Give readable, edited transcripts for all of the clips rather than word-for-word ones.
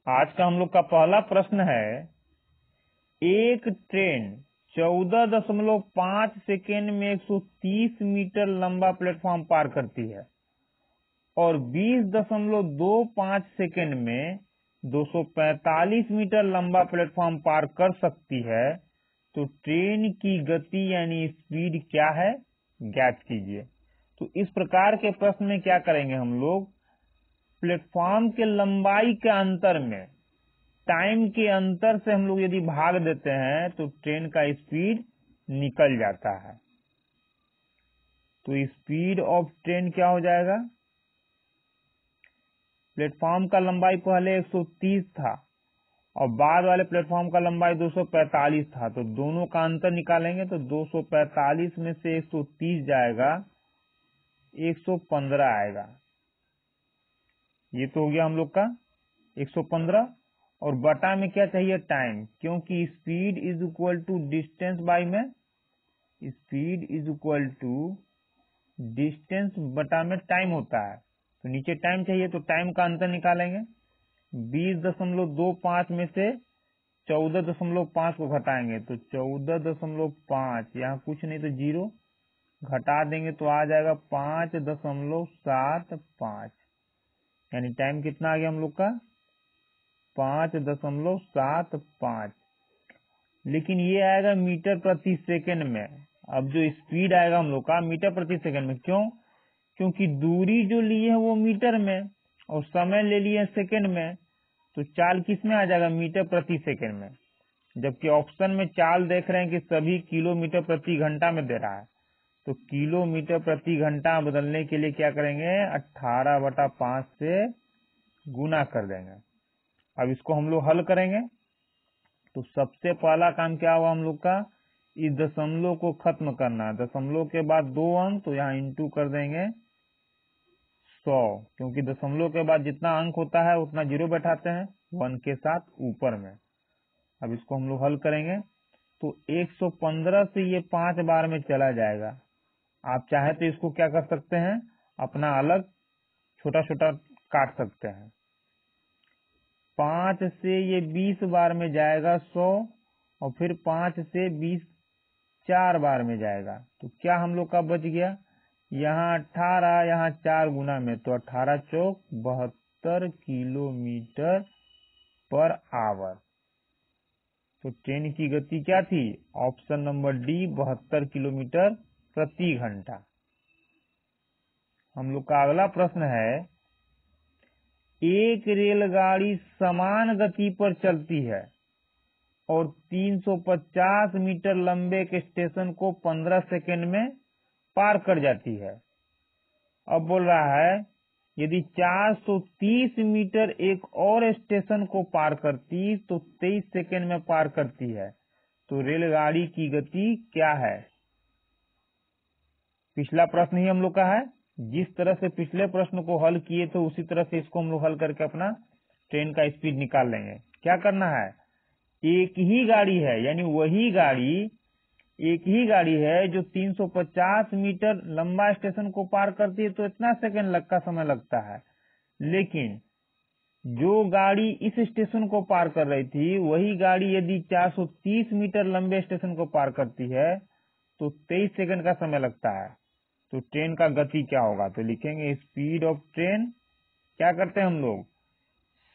आज का हम लोग का पहला प्रश्न है, एक ट्रेन 14.5 सेकेंड में 130 मीटर लंबा प्लेटफॉर्म पार करती है और 20.25 सेकेंड में 245 मीटर लंबा प्लेटफॉर्म पार कर सकती है, तो ट्रेन की गति यानी स्पीड क्या है, ज्ञात कीजिए। तो इस प्रकार के प्रश्न में क्या करेंगे हम लोग, प्लेटफॉर्म के लंबाई के अंतर में टाइम के अंतर से हम लोग यदि भाग देते हैं तो ट्रेन का स्पीड निकल जाता है। तो स्पीड ऑफ ट्रेन क्या हो जाएगा, प्लेटफॉर्म का लंबाई पहले 130 था और बाद वाले प्लेटफॉर्म का लंबाई 245 था, तो दोनों का अंतर निकालेंगे तो 245 में से 130 जाएगा, 115 आएगा। ये तो हो गया हम लोग का 115। और बटा में क्या चाहिए, टाइम, क्योंकि speed is equal to distance by में, speed is equal to distance बटा में टाइम होता है। तो नीचे टाइम चाहिए तो टाइम का अंतर निकालेंगे। 20.25 में से 14.5 को घटाएंगे तो 14.5, यहाँ कुछ नहीं तो 0 घटा देंगे तो आ जाएगा 5.75, यानी टाइम कितना आ गया हम लोग का 5.75। लेकिन ये आएगा मीटर प्रति सेकंड में। अब जो स्पीड आएगा हम लोग का मीटर प्रति सेकंड में, क्यों, क्योंकि दूरी जो लिए है वो मीटर में और समय ले लिए सेकंड में, तो चाल किस में आ जाएगा, मीटर प्रति सेकंड में। जबकि ऑप्शन में चाल देख रहे हैं कि सभी किलोमीटर प्रति घंटा में दे रहा है, तो किलोमीटर प्रति घंटा बदलने के लिए क्या करेंगे, 18/5 से गुना कर देंगे। अब इसको हम लोग हल करेंगे तो सबसे पहला काम क्या हुआ हम लोग का, इस दशमलव को खत्म करना है। दशमलव के बाद 2 अंक, तो यहाँ इंटू कर देंगे 100, क्योंकि दशमलव के बाद जितना अंक होता है उतना 0 बैठाते हैं 1 के साथ ऊपर में। अब इसको हम लोग हल करेंगे तो 115 से ये 5 बार में चला जाएगा। आप चाहे तो इसको क्या कर सकते हैं, अपना अलग छोटा छोटा काट सकते हैं। 5 से ये 20 बार में जाएगा 100, और फिर 5 से 20 4 बार में जाएगा, तो क्या हम लोग का बच गया, यहाँ 18, यहाँ 4 गुना में, तो 18 चौक 72 किलोमीटर पर आवर। तो ट्रेन की गति क्या थी, ऑप्शन नंबर डी 72 किलोमीटर प्रति घंटा। हम लोग का अगला प्रश्न है, एक रेलगाड़ी समान गति पर चलती है और 350 मीटर लंबे एक स्टेशन को 15 सेकंड में पार कर जाती है। अब बोल रहा है, यदि 430 मीटर एक और स्टेशन को पार करती तो 23 सेकंड में पार करती है, तो रेलगाड़ी की गति क्या है। पिछला प्रश्न ही हम लोग का है, जिस तरह से पिछले प्रश्न को हल किए थे उसी तरह से इसको हम लोग हल करके अपना ट्रेन का स्पीड निकाल लेंगे। क्या करना है, एक ही गाड़ी है, यानी वही गाड़ी, एक ही गाड़ी है जो 350 मीटर लंबा स्टेशन को पार करती है तो इतना सेकंड का समय लगता है। लेकिन जो गाड़ी इस स्टेशन को पार कर रही थी वही गाड़ी यदि 430 मीटर लंबे स्टेशन को पार करती है तो 23 सेकंड का समय लगता है। तो ट्रेन का गति क्या होगा, तो लिखेंगे स्पीड ऑफ ट्रेन। क्या करते हैं हम लोग,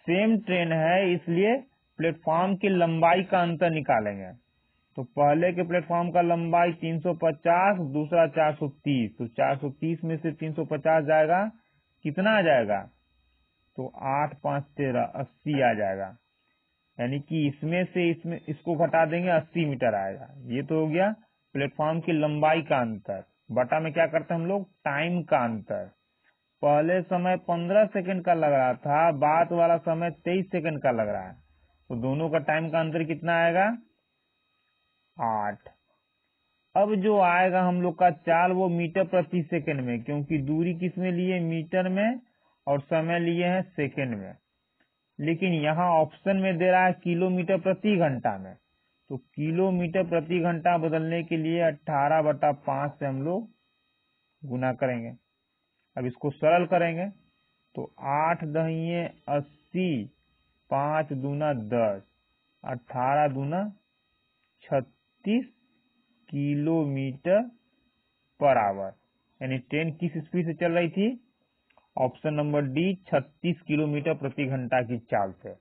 सेम ट्रेन है इसलिए प्लेटफॉर्म की लंबाई का अंतर निकालेंगे। तो पहले के प्लेटफॉर्म का लंबाई 350, दूसरा 430, तो 430 में से 350 जाएगा, कितना आ जाएगा, तो 8 5 13 80 आ जाएगा। यानी कि इसमें से इसमें इसको घटा देंगे 80 मीटर आएगा। ये तो हो गया प्लेटफॉर्म की लंबाई का अंतर। बटा में क्या करते हैं हम लोग, टाइम का अंतर। पहले समय 15 सेकंड का लग रहा था, बाद वाला समय 23 सेकंड का लग रहा है, तो दोनों का टाइम का अंतर कितना आएगा, 8। अब जो आएगा हम लोग का चाल वो मीटर प्रति सेकंड में, क्योंकि दूरी किस में लिए, मीटर में, और समय लिए हैं सेकंड में। लेकिन यहाँ ऑप्शन में दे रहा है किलोमीटर प्रति घंटा में, तो किलोमीटर प्रति घंटा बदलने के लिए 18/5 से हम लोग गुना करेंगे। अब इसको सरल करेंगे तो 8 × 80 5 दूना 10, 18 दूना 36 किलोमीटर पर आवर। यानी ट्रेन किस स्पीड से चल रही थी? ऑप्शन नंबर डी, 36 किलोमीटर प्रति घंटा की चाल से।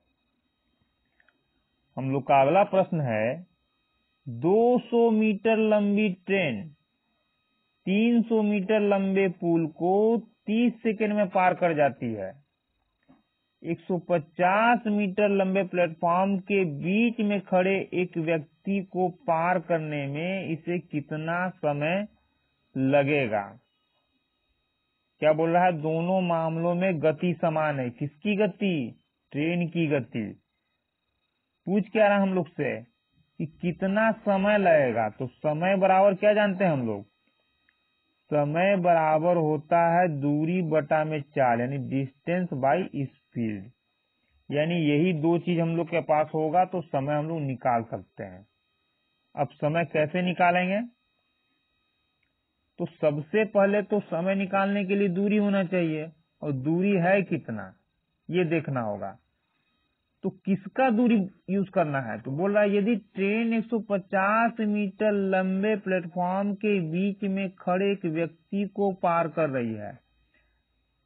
हम लोग का अगला प्रश्न है, 200 मीटर लंबी ट्रेन 300 मीटर लंबे पुल को 30 सेकंड में पार कर जाती है। 150 मीटर लंबे प्लेटफॉर्म के बीच में खड़े एक व्यक्ति को पार करने में इसे कितना समय लगेगा? क्या बोल रहा है? दोनों मामलों में गति समान है। किसकी गति? ट्रेन की गति। पूछ क्या रहा हम लोग से कि कितना समय लगेगा? तो समय बराबर क्या जानते हैं हम लोग? समय बराबर होता है दूरी बटा में चाल, यानी डिस्टेंस बाई स्पीड। यानी यही दो चीज हम लोग के पास होगा तो समय हम लोग निकाल सकते हैं। अब समय कैसे निकालेंगे? तो सबसे पहले तो समय निकालने के लिए दूरी होना चाहिए, और दूरी है कितना ये देखना होगा। तो किसका दूरी यूज करना है? तो बोल रहा है यदि ट्रेन 150 मीटर लंबे प्लेटफॉर्म के बीच में खड़े एक व्यक्ति को पार कर रही है।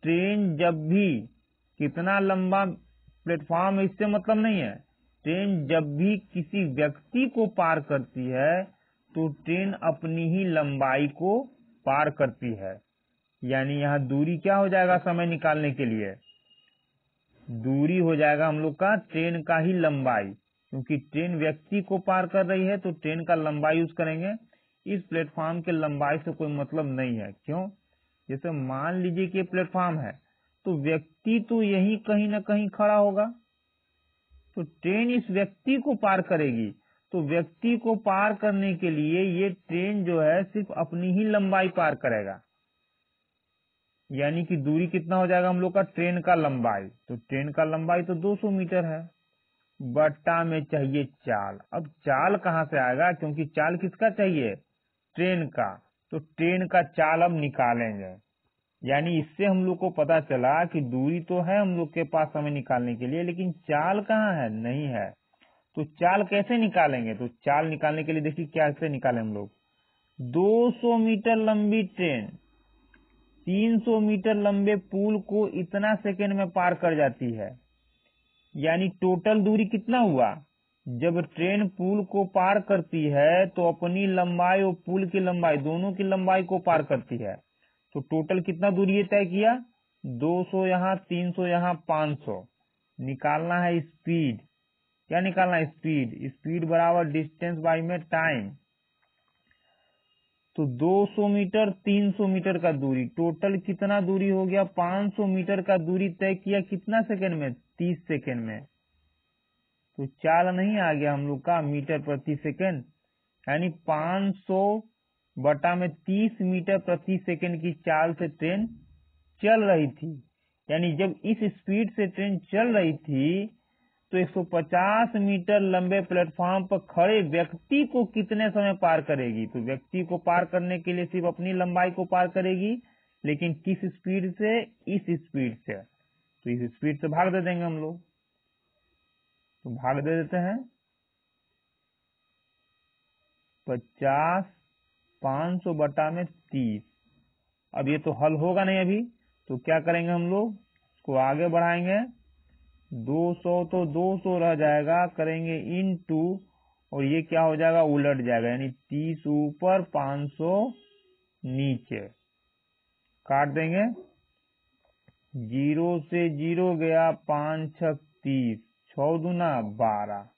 ट्रेन जब भी कितना लंबा प्लेटफॉर्म है इससे मतलब नहीं है। ट्रेन जब भी किसी व्यक्ति को पार करती है तो ट्रेन अपनी ही लंबाई को पार करती है। यानी यहाँ दूरी क्या हो जाएगा समय निकालने के लिए? दूरी हो जाएगा हम लोग का ट्रेन का ही लंबाई, क्योंकि ट्रेन व्यक्ति को पार कर रही है तो ट्रेन का लंबाई यूज करेंगे। इस प्लेटफॉर्म के लंबाई से कोई मतलब नहीं है। क्यों? जैसे मान लीजिए कि प्लेटफॉर्म है तो व्यक्ति तो यही कहीं ना कहीं खड़ा होगा, तो ट्रेन इस व्यक्ति को पार करेगी। तो व्यक्ति को पार करने के लिए ये ट्रेन जो है सिर्फ अपनी ही लंबाई पार करेगा। यानी कि दूरी कितना हो जाएगा हम लोग का? ट्रेन का लंबाई। तो ट्रेन का लंबाई तो 200 मीटर है, बट्टा में चाहिए चाल। अब चाल कहाँ से आएगा? क्योंकि चाल किसका चाहिए? ट्रेन का। तो ट्रेन का चाल अब निकालेंगे। यानी इससे हम लोग को पता चला कि दूरी तो है हम लोग के पास समय निकालने के लिए, लेकिन चाल कहाँ है? नहीं है। तो चाल कैसे निकालेंगे? तो चाल निकालने के लिए देखिए कैसे निकालें हम लोग। 200 मीटर लंबी ट्रेन 300 मीटर लंबे पुल को इतना सेकंड में पार कर जाती है। यानी टोटल दूरी कितना हुआ? जब ट्रेन पुल को पार करती है तो अपनी लंबाई और पुल की लंबाई दोनों की लंबाई को पार करती है। तो टोटल कितना दूरी ये तय किया? 200 यहाँ, 300 यहाँ, 500। निकालना है स्पीड। क्या निकालना है? स्पीड। स्पीड बराबर डिस्टेंस बाई में टाइम। तो 200 मीटर 300 मीटर का दूरी, टोटल कितना दूरी हो गया? 500 मीटर का दूरी तय किया कितना सेकंड में? 30 सेकंड में। तो चाल नहीं आ गया हम लोग का मीटर प्रति सेकंड, यानी 500 बटा में 30 मीटर प्रति सेकंड की चाल से ट्रेन चल रही थी। यानी जब इस स्पीड से ट्रेन चल रही थी तो 150 मीटर लंबे प्लेटफॉर्म पर खड़े व्यक्ति को कितने समय पार करेगी? तो व्यक्ति को पार करने के लिए सिर्फ अपनी लंबाई को पार करेगी, लेकिन किस स्पीड से? इस स्पीड से। तो इस स्पीड से भाग दे देंगे हम लोग। तो भाग दे देते हैं 50 500 बटा में 30। अब ये तो हल होगा नहीं अभी, तो क्या करेंगे हम लोग? इसको आगे बढ़ाएंगे। 200 तो 200 रह जाएगा, करेंगे इनटू, और ये क्या हो जाएगा? उलट जाएगा। यानी 30 ऊपर 500 नीचे। काट देंगे। 0 से 0 गया, 5 6 30, 6 दूना 12।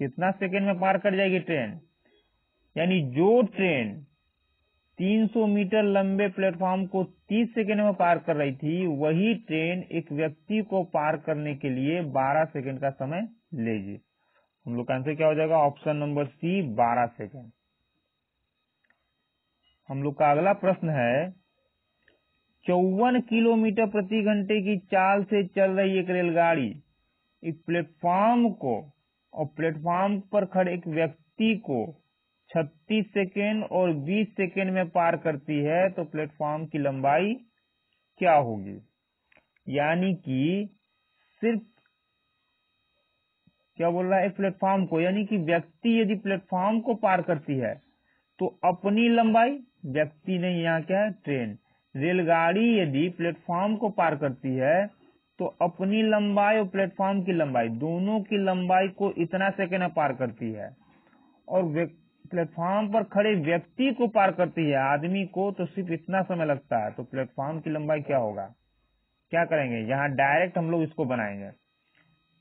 कितना सेकंड में पार कर जाएगी ट्रेन? यानी जो ट्रेन 300 मीटर लंबे प्लेटफॉर्म को 30 सेकंड में पार कर रही थी, वही ट्रेन एक व्यक्ति को पार करने के लिए 12 सेकंड का समय लेगी। हम लोग का आंसर क्या हो जाएगा? Option number C, 12 second. हम लोग का अगला प्रश्न है, 54 किलोमीटर प्रति घंटे की चाल से चल रही एक रेलगाड़ी एक प्लेटफॉर्म को और प्लेटफॉर्म पर खड़े एक व्यक्ति को 36 सेकेंड और 20 सेकेंड में पार करती है, तो प्लेटफॉर्म की लंबाई क्या होगी? यानी कि सिर्फ क्या बोल रहा है, एक प्लेटफॉर्म को, यानी कि व्यक्ति यदि प्लेटफॉर्म को पार करती है तो अपनी लंबाई, व्यक्ति नहीं, यहाँ क्या है, ट्रेन, रेलगाड़ी यदि प्लेटफॉर्म को पार करती है तो अपनी लंबाई और प्लेटफॉर्म की लंबाई, दोनों की लंबाई को इतना सेकंड में पार करती है, और प्लेटफॉर्म पर खड़े व्यक्ति को पार करती है, आदमी को, तो सिर्फ इतना समय लगता है। तो प्लेटफॉर्म की लंबाई क्या होगा, क्या करेंगे, यहाँ डायरेक्ट हम लोग इसको बनाएंगे।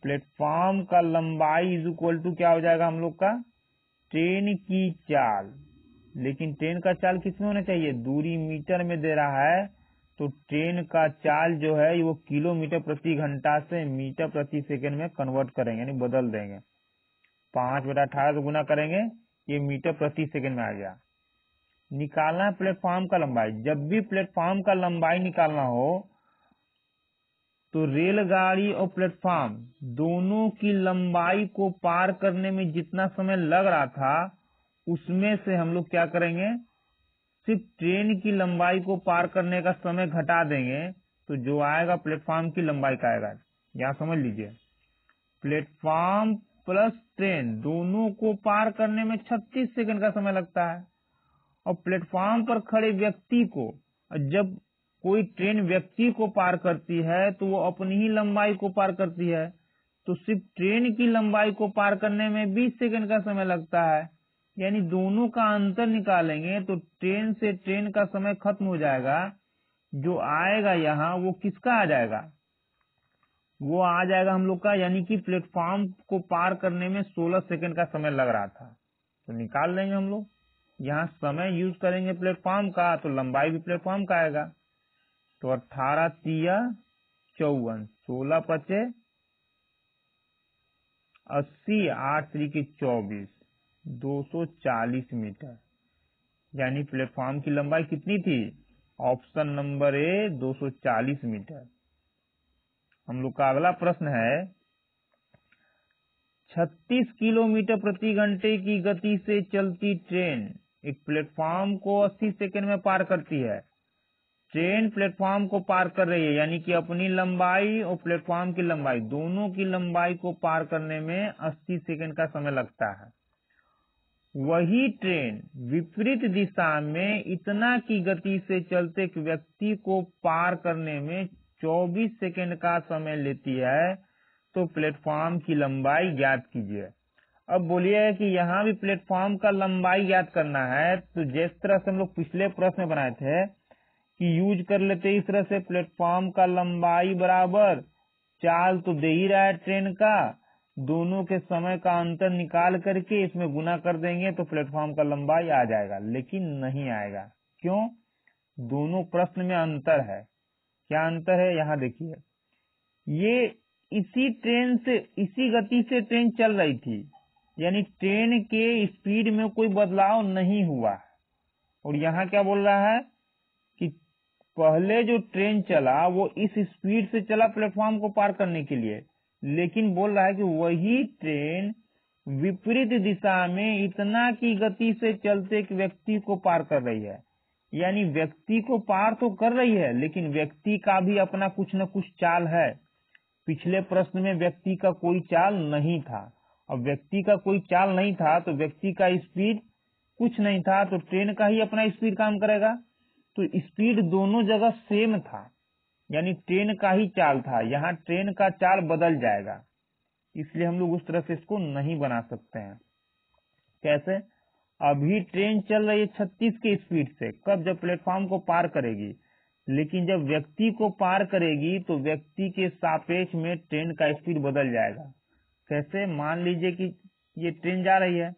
प्लेटफॉर्म का लंबाई इज इक्वल टू क्या हो जाएगा हम लोग का, ट्रेन की चाल, लेकिन ट्रेन का चाल किसमें होना चाहिए, दूरी मीटर में दे रहा है, तो ट्रेन का चाल जो है वो किलोमीटर प्रति घंटा से मीटर प्रति सेकंड में कन्वर्ट करेंगे, यानी बदल देंगे। 5/18 से गुना करेंगे, ये मीटर प्रति सेकंड में आ गया। निकालना है प्लेटफॉर्म का लंबाई। जब भी प्लेटफॉर्म का लंबाई निकालना हो तो रेलगाड़ी और प्लेटफॉर्म दोनों की लंबाई को पार करने में जितना समय लग रहा था उसमें से हम लोग क्या करेंगे, सिर्फ ट्रेन की लंबाई को पार करने का समय घटा देंगे, तो जो आएगा प्लेटफॉर्म की लंबाई का आएगा। यहाँ समझ लीजिए, प्लेटफॉर्म प्लस ट्रेन दोनों को पार करने में 36 सेकंड का समय लगता है, और प्लेटफॉर्म पर खड़े व्यक्ति को, जब कोई ट्रेन व्यक्ति को पार करती है तो वो अपनी ही लंबाई को पार करती है, तो सिर्फ ट्रेन की लंबाई को पार करने में 20 सेकंड का समय लगता है। यानी दोनों का अंतर निकालेंगे तो ट्रेन से ट्रेन का समय खत्म हो जाएगा। जो आएगा यहाँ वो किसका आ जाएगा, वो आ जाएगा हम लोग का, यानी कि प्लेटफॉर्म को पार करने में 16 सेकंड का समय लग रहा था, तो निकाल लेंगे हम लोग। यहाँ समय यूज करेंगे प्लेटफॉर्म का, तो लंबाई भी प्लेटफॉर्म का आएगा। तो 18 तिया 54, 16 पचे 80, 8 3 24, 240 मीटर, यानी प्लेटफॉर्म की लंबाई कितनी थी, ऑप्शन नंबर ए 240 मीटर। हम लोग का अगला प्रश्न है, 36 किलोमीटर प्रति घंटे की गति से चलती ट्रेन एक प्लेटफॉर्म को 80 सेकंड में पार करती है। ट्रेन प्लेटफॉर्म को पार कर रही है, यानी कि अपनी लंबाई और प्लेटफॉर्म की लंबाई, दोनों की लंबाई को पार करने में 80 सेकंड का समय लगता है। वही ट्रेन विपरीत दिशा में इतना की गति से चलते एक व्यक्ति को पार करने में 24 सेकंड का समय लेती है, तो प्लेटफॉर्म की लंबाई ज्ञात कीजिए। अब बोलिए कि यहाँ भी प्लेटफॉर्म का लंबाई ज्ञात करना है, तो जिस तरह से हम लोग पिछले प्रश्न में बनाए थे कि यूज कर लेते इस तरह से, प्लेटफॉर्म का लंबाई बराबर चाल तो दे ही रहा है ट्रेन का, दोनों के समय का अंतर निकाल करके इसमें गुना कर देंगे तो प्लेटफॉर्म का लंबाई आ जाएगा, लेकिन नहीं आएगा। क्यों, दोनों प्रश्न में अंतर है। क्या अंतर है, यहाँ देखिए, ये इसी ट्रेन से, इसी गति से ट्रेन चल रही थी, यानी ट्रेन के स्पीड में कोई बदलाव नहीं हुआ, और यहाँ क्या बोल रहा है कि पहले जो ट्रेन चला वो इस स्पीड से चला प्लेटफॉर्म को पार करने के लिए, लेकिन बोल रहा है कि वही ट्रेन विपरीत दिशा में इतना की गति से चलते एक व्यक्ति को पार कर रही है। यानी व्यक्ति को पार तो कर रही है, लेकिन व्यक्ति का भी अपना कुछ न कुछ चाल है। पिछले प्रश्न में व्यक्ति का कोई चाल नहीं था, अब व्यक्ति का कोई चाल नहीं था तो व्यक्ति का स्पीड कुछ नहीं था, तो ट्रेन का ही अपना स्पीड काम करेगा, तो स्पीड दोनों जगह सेम था, यानी ट्रेन का ही चाल था। यहाँ ट्रेन का चाल बदल जाएगा, इसलिए हम लोग उस तरह से इसको नहीं बना सकते हैं। कैसे, अभी ट्रेन चल रही है 36 की स्पीड से, कब, जब प्लेटफॉर्म को पार करेगी, लेकिन जब व्यक्ति को पार करेगी तो व्यक्ति के सापेक्ष में ट्रेन का स्पीड बदल जाएगा। कैसे, मान लीजिए कि ये ट्रेन जा रही है,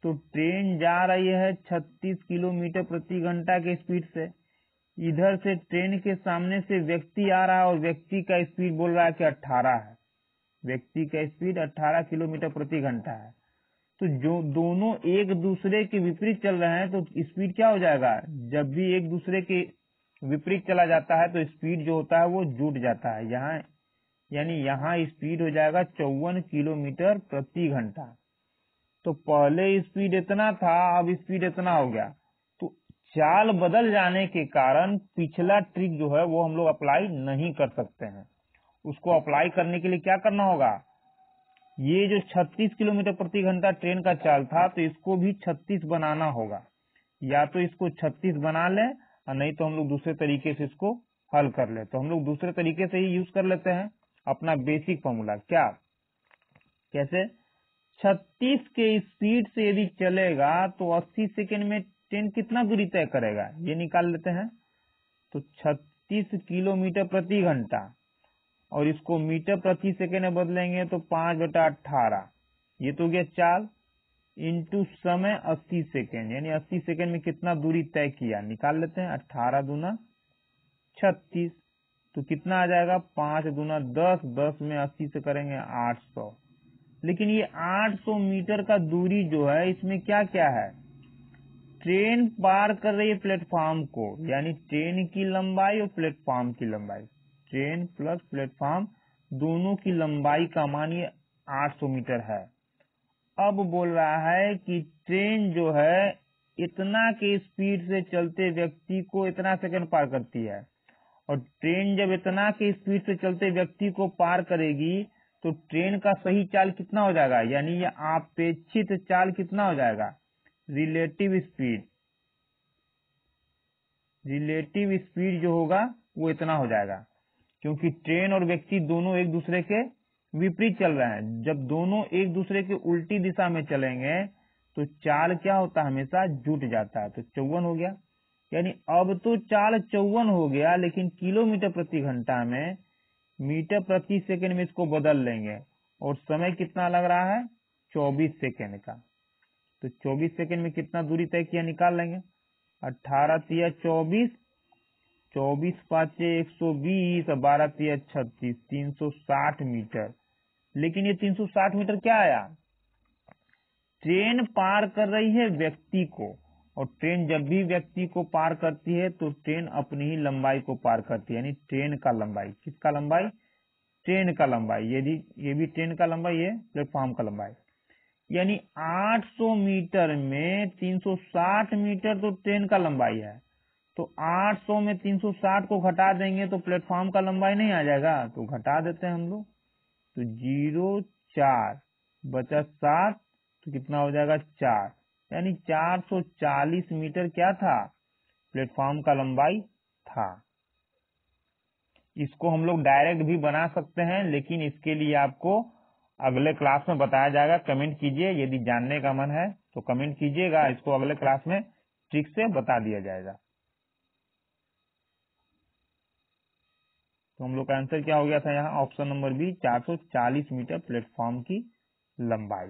तो ट्रेन जा रही है 36 किलोमीटर प्रति घंटा के स्पीड से, इधर से ट्रेन के सामने से व्यक्ति आ रहा है और व्यक्ति का स्पीड बोल रहा है कि 18 है, व्यक्ति का स्पीड 18 किलोमीटर प्रति घंटा है। तो जो दोनों एक दूसरे के विपरीत चल रहे हैं तो स्पीड क्या हो जाएगा, जब भी एक दूसरे के विपरीत चला जाता है तो स्पीड जो होता है वो जुट जाता है। यहाँ यानी यहाँ स्पीड हो जाएगा 54 किलोमीटर प्रति घंटा। तो पहले स्पीड इतना था, अब स्पीड इतना हो गया, तो चाल बदल जाने के कारण पिछला ट्रिक जो है वो हम लोग अप्लाई नहीं कर सकते हैं। उसको अप्लाई करने के लिए क्या करना होगा, ये जो 36 किलोमीटर प्रति घंटा ट्रेन का चाल था, तो इसको भी 36 बनाना होगा। या तो इसको 36 बना ले, और नहीं तो हम लोग दूसरे तरीके से इसको हल कर ले। तो हम लोग दूसरे तरीके से ही यूज कर लेते हैं अपना बेसिक फॉर्मूला। क्या, कैसे? 36 के स्पीड से यदि चलेगा तो 80 सेकेंड में ट्रेन कितना दूरी तय करेगा, ये निकाल लेते हैं। तो 36 किलोमीटर प्रति घंटा, और इसको मीटर प्रति सेकेंड में बदलेंगे तो 5/18, ये तो हो गया चाल, इंटू समय 80 सेकेंड, यानी 80 सेकेंड में कितना दूरी तय किया, निकाल लेते हैं। 18 दूना 36, तो कितना आ जाएगा? 5 दूना 10, 10 में 80 से करेंगे 800। लेकिन ये 800 मीटर का दूरी जो है, इसमें क्या क्या है? ट्रेन पार कर रही है प्लेटफॉर्म को, यानी ट्रेन की लंबाई और प्लेटफॉर्म की लंबाई, ट्रेन प्लस प्लेटफॉर्म दोनों की लंबाई का मान ये 800 मीटर है। अब बोल रहा है कि ट्रेन जो है इतना के स्पीड से चलते व्यक्ति को इतना सेकंड पार करती है, और ट्रेन जब इतना के स्पीड से चलते व्यक्ति को पार करेगी तो ट्रेन का सही चाल कितना हो जाएगा, यानी ये अपेक्षित चाल कितना हो जाएगा? रिलेटिव स्पीड, रिलेटिव स्पीड जो होगा वो इतना हो जाएगा, क्योंकि ट्रेन और व्यक्ति दोनों एक दूसरे के विपरीत चल रहे हैं। जब दोनों एक दूसरे के उल्टी दिशा में चलेंगे तो चाल क्या होता है? हमेशा जुट जाता है। तो 54 हो गया, यानी अब तो चाल 54 हो गया, लेकिन किलोमीटर प्रति घंटा में मीटर प्रति सेकंड में इसको बदल लेंगे, और समय कितना लग रहा है? 24 सेकंड का। तो 24 सेकंड में कितना दूरी तय किया, निकाल लेंगे। 18 तिया 24, 24 पाँचे 120, 12 तिया 36, 360 मीटर। लेकिन ये 360 मीटर क्या आया? ट्रेन पार कर रही है व्यक्ति को, और ट्रेन जब भी व्यक्ति को पार करती है तो ट्रेन अपनी ही लंबाई को पार करती है, यानी ट्रेन का लंबाई। किसका लंबाई? ट्रेन का लंबाई। ये भी ट्रेन का लंबाई, ये प्लेटफॉर्म का लंबाई। यानी 800 मीटर में 360 मीटर तो ट्रेन का लंबाई है, तो 800 में 360 को घटा देंगे तो प्लेटफॉर्म का लंबाई नहीं आ जाएगा, तो घटा देते हैं हम लोग। तो 0,4 बचा 7, तो कितना हो जाएगा? 4, यानी 440 मीटर क्या था? प्लेटफॉर्म का लंबाई था। इसको हम लोग डायरेक्ट भी बना सकते हैं, लेकिन इसके लिए आपको अगले क्लास में बताया जाएगा। कमेंट कीजिए, यदि जानने का मन है तो कमेंट कीजिएगा, इसको अगले क्लास में ट्रिक से बता दिया जाएगा। तो हम लोग का आंसर क्या हो गया था यहाँ? Option number B, 440 metre platform की लंबाई।